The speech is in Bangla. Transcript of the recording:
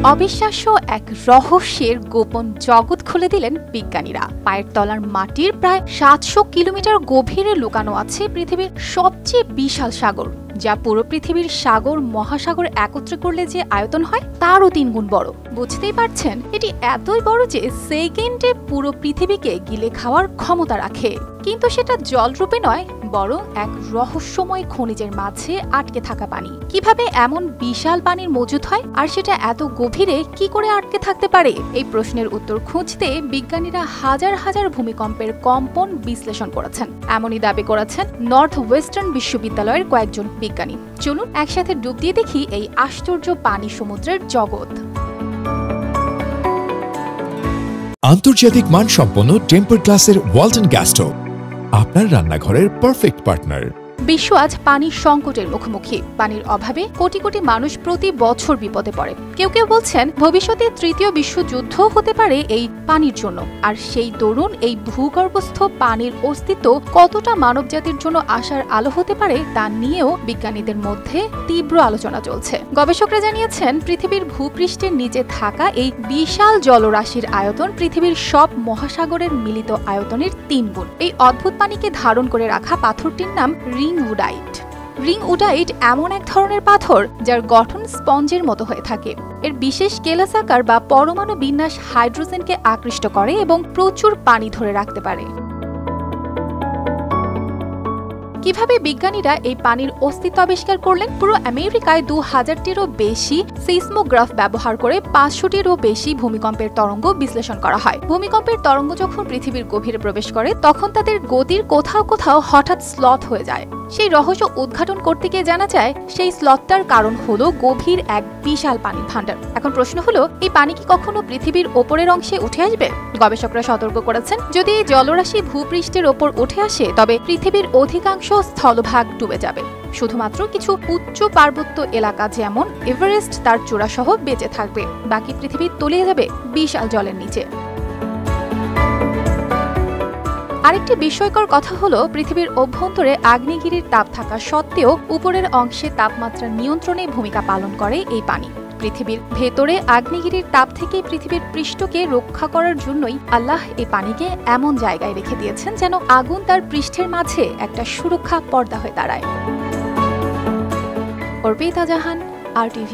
অবিশ্বাস্য এক রহস্যের গোপন জগৎ খুলে দিলেন বিজ্ঞানীরা। পায়ের তলার মাটির প্রায় ৭০০ কিলোমিটার গভীরে লুকানো আছে পৃথিবীর সবচেয়ে বিশাল সাগর, যা পুরো পৃথিবীর সাগর মহাসাগর একত্রে করলে যে আয়তন হয় তারও ৩ গুণ বড়। বুঝতেই পারছেন, এটি এতই বড় যে সেকেন্ডে পুরো পৃথিবীকে গিলে খাওয়ার ক্ষমতা রাখে। কিন্তু সেটা জলরূপে নয়, বরং এক রহস্যময় খনিজের মাঝে আটকে থাকা পানি। কিভাবে এমন বিশাল পানির মজুদ হয়, আর সেটা এত গভীরে কি করে আটকে থাকতে পারে? এই প্রশ্নের উত্তর খুঁজতে বিজ্ঞানীরা হাজার হাজার ভূমিকম্পের কম্পন বিশ্লেষণ করেছেন। এমনই দাবি করেছেন নর্থ ওয়েস্টার্ন বিশ্ববিদ্যালয়ের কয়েকজন বিজ্ঞানী। চলুন একসাথে ডুব দিয়ে দেখি এই আশ্চর্য পানি সমুদ্রের জগৎ। আন্তর্জাতিক মানসম্পন্ন টেম্পার গ্লাসের ওয়ালটন গ্যাস স্টোভ, আপনার রান্নাঘরের পারফেক্ট পার্টনার। বিশ্ব আজ পানির সংকটের মুখোমুখি। পানির অভাবে কোটি কোটি মানুষ প্রতি বছর বিপদে পড়ে। কেউ কেউ বলছেন ভবিষ্যতে তৃতীয় বিশ্বযুদ্ধ হতে পারে এই পানির জন্য। আর সেই দরুন এই ভূগর্ভস্থ পানির অস্তিত্ব কতটা মানবজাতির জন্য আশার আলো হতে পারে তা নিয়েও বিজ্ঞানীদের মধ্যে তীব্র আলোচনা চলছে। গবেষকরা জানিয়েছেন পৃথিবীর ভূপৃষ্ঠের নিচে থাকা এই বিশাল জলরাশির আয়তন পৃথিবীর সব মহাসাগরের মিলিত আয়তনের ৩ গুণ। এই অদ্ভুত পানিকে ধারণ করে রাখা পাথরটির নাম রিংউডাইট। রিংউডাইট এমন এক ধরনের পাথর যার গঠন স্পঞ্জের মতো হয়ে থাকে। এর বিশেষ কেলাসাকার বা পরমাণু বিন্যাস হাইড্রোজেনকে আকৃষ্ট করে এবং প্রচুর পানি ধরে রাখতে পারে। কিভাবে বিজ্ঞানীরা এই পানির অস্তিত্ব আবিষ্কার করলেন? পুরো আমেরিকায় ২০০০টিরও বেশি সিসমোগ্রাফ ব্যবহার করে ৫০০টিরও বেশি ভূমিকম্পের তরঙ্গ বিশ্লেষণ করা হয়। ভূমিকম্পের তরঙ্গ যখন পৃথিবীর গভীরে প্রবেশ করে তখন তাদের গতির কোথাও কোথাও হঠাৎ স্লথ হয়ে যায়। সেই রহস্য উদ্ঘাটন করতে গিয়ে জানা যায় সেই স্লথটার কারণ হলো গভীর এক বিশাল পানির ভাণ্ডার। এখন প্রশ্ন হলো, এই পানি কি কখনো পৃথিবীর ওপরের অংশে উঠে আসবে? গবেষকরা সতর্ক করেছেন, যদি এই জলরাশি ভূপৃষ্ঠের ওপর উঠে আসে তবে পৃথিবীর অধিকাংশ স্থলভাগ ডুবে যাবে। শুধুমাত্র কিছু উচ্চ পার্বত্য এলাকা যেমন এভারেস্ট তার চূড়াসহ বেঁচে থাকবে। বাকি পৃথিবী তলিয়ে যাবে বিশাল জলের নিচে। আরেকটি বিস্ময়কর কথা হলো, পৃথিবীর অভ্যন্তরে আগ্নেয়গিরির তাপ থাকা সত্ত্বেও উপরের অংশে তাপমাত্রা নিয়ন্ত্রণে ভূমিকা পালন করে এই পানি। পৃথিবীর ভেতরে আগ্নেয়গিরির তাপ থেকে পৃথিবীর পৃষ্ঠকে রক্ষা করার জন্যই আল্লাহ এই পানিকে এমন জায়গায় রেখে দিয়েছেন যেন আগুন তার পৃষ্ঠের মাঝে একটা সুরক্ষা পর্দা হয়ে দাঁড়ায়। অর্পিতা জাহান, RTV।